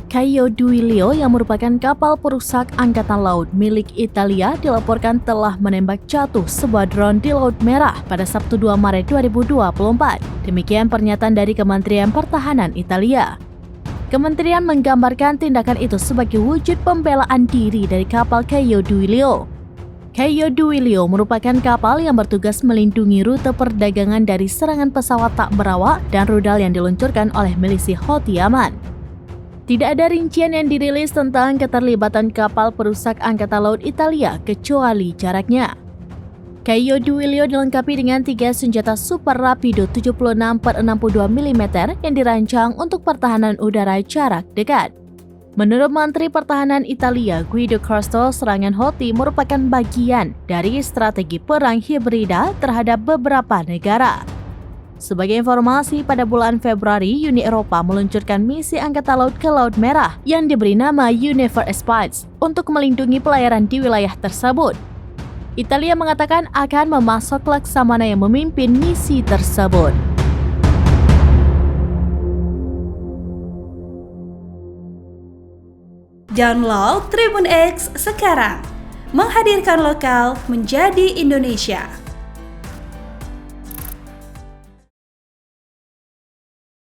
Caio Duilio yang merupakan kapal perusak angkatan laut milik Italia dilaporkan telah menembak jatuh sebuah drone di Laut Merah pada Sabtu 2 Maret 2024. Demikian pernyataan dari Kementerian Pertahanan Italia. Kementerian menggambarkan tindakan itu sebagai wujud pembelaan diri dari kapal Caio Duilio. Caio Duilio merupakan kapal yang bertugas melindungi rute perdagangan dari serangan pesawat tak berawak dan rudal yang diluncurkan oleh milisi Houthi Yaman. Tidak ada rincian yang dirilis tentang keterlibatan kapal perusak angkatan laut Italia kecuali jaraknya. Caio Duilio dilengkapi dengan 3 senjata super rapido 76/62 mm yang dirancang untuk pertahanan udara jarak dekat. Menurut Menteri Pertahanan Italia Guido Crosto, serangan Houthi merupakan bagian dari strategi perang hibrida terhadap beberapa negara. Sebagai informasi, pada bulan Februari, Uni Eropa meluncurkan misi Angkatan Laut ke Laut Merah yang diberi nama Univer Spice untuk melindungi pelayaran di wilayah tersebut. Italia mengatakan akan memasok Laksamana yang memimpin misi tersebut. Download Tribun X sekarang, menghadirkan lokal menjadi Indonesia.